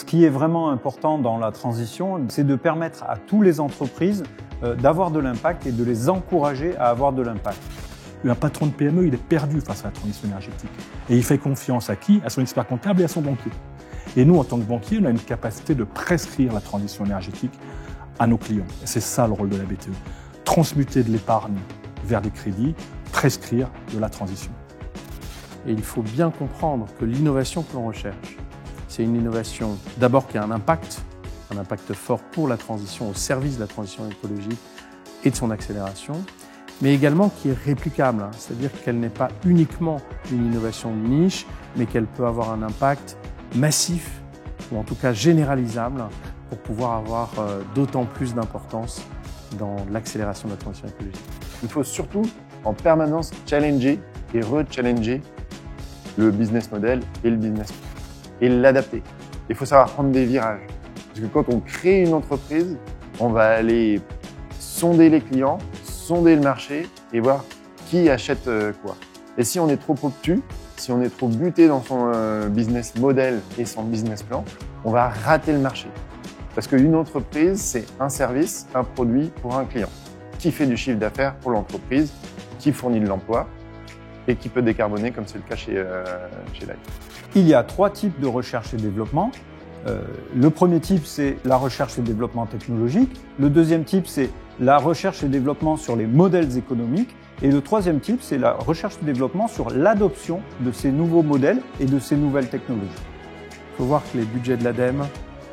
qui est vraiment important dans la transition, c'est de permettre à toutes les entreprises d'avoir de l'impact et de les encourager à avoir de l'impact. Un patron de PME, il est perdu face à la transition énergétique. Et il fait confiance à qui? À son expert comptable et à son banquier. Et nous, en tant que banquier, on a une capacité de prescrire la transition énergétique à nos clients. Et c'est ça le rôle de la BTE. Transmuter de l'épargne vers des crédits, prescrire de la transition. Et il faut bien comprendre que l'innovation que l'on recherche, c'est une innovation d'abord qui a un impact fort pour la transition, au service de la transition écologique et de son accélération, mais également qui est réplicable, c'est-à-dire qu'elle n'est pas uniquement une innovation de niche, mais qu'elle peut avoir un impact massif, ou en tout cas généralisable, pour pouvoir avoir d'autant plus d'importance dans l'accélération de la transition écologique. Il faut surtout en permanence challenger et re-challenger le business model et le business plan, et l'adapter. Il faut savoir prendre des virages. Parce que quand on crée une entreprise, on va aller sonder les clients, sonder le marché et voir qui achète quoi. Et si on est trop obtus, si on est trop buté dans son business model et son business plan, on va rater le marché. Parce qu'une entreprise, c'est un service, un produit pour un client, qui fait du chiffre d'affaires pour l'entreprise, qui fournit de l'emploi et qui peut décarboner, comme c'est le cas chez Light. Il y a 3 types de recherche et développement. Le premier type, c'est la recherche et développement technologique. Le deuxième type, c'est la recherche et développement sur les modèles économiques. Et le troisième type, c'est la recherche et développement sur l'adoption de ces nouveaux modèles et de ces nouvelles technologies. Il faut voir que les budgets de l'ADEME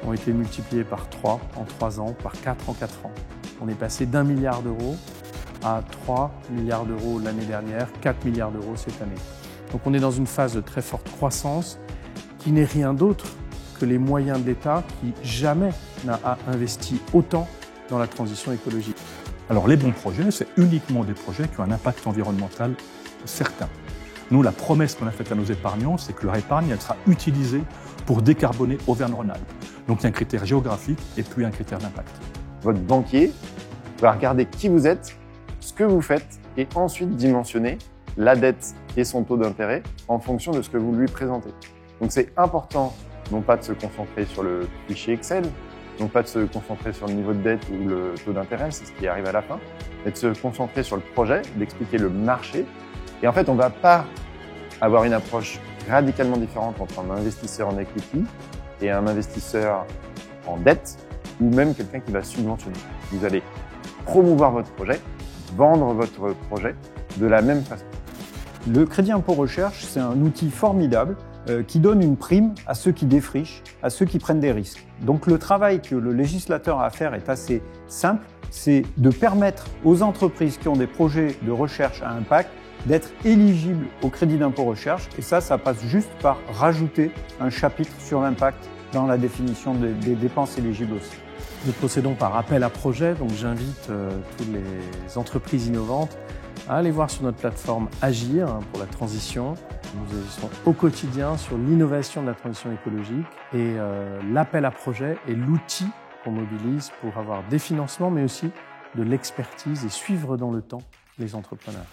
ont été multipliés par 3 en 3 ans, par 4 en 4 ans. On est passé d'1 milliard d'euros à 3 milliards d'euros l'année dernière, 4 milliards d'euros cette année. Donc on est dans une phase de très forte croissance qui n'est rien d'autre que les moyens de l'État qui jamais n'a investi autant dans la transition écologique. Alors les bons projets, c'est uniquement des projets qui ont un impact environnemental certain. Nous, la promesse qu'on a faite à nos épargnants, c'est que leur épargne, elle sera utilisée pour décarboner Auvergne-Rhône-Alpes. Donc il y a un critère géographique et puis un critère d'impact. Votre banquier va regarder qui vous êtes, ce que vous faites et ensuite dimensionner la dette et son taux d'intérêt en fonction de ce que vous lui présentez. Donc c'est important non pas de se concentrer sur le fichier Excel, non pas de se concentrer sur le niveau de dette ou le taux d'intérêt, c'est ce qui arrive à la fin, mais de se concentrer sur le projet, d'expliquer le marché. Et en fait, on ne va pas avoir une approche radicalement différente entre un investisseur en equity et un investisseur en dette, ou même quelqu'un qui va subventionner. Vous allez promouvoir votre projet, vendre votre projet de la même façon. Le crédit impôt recherche, c'est un outil formidable qui donne une prime à ceux qui défrichent, à ceux qui prennent des risques. Donc le travail que le législateur a à faire est assez simple, c'est de permettre aux entreprises qui ont des projets de recherche à impact d'être éligibles au crédit d'impôt recherche, et ça passe juste par rajouter un chapitre sur l'impact dans la définition des dépenses éligibles aussi. Nous procédons par appel à projet, donc j'invite toutes les entreprises innovantes à aller voir sur notre plateforme Agir pour la transition. Nous agissons au quotidien sur l'innovation de la transition écologique et l'appel à projet est l'outil qu'on mobilise pour avoir des financements mais aussi de l'expertise et suivre dans le temps les entrepreneurs.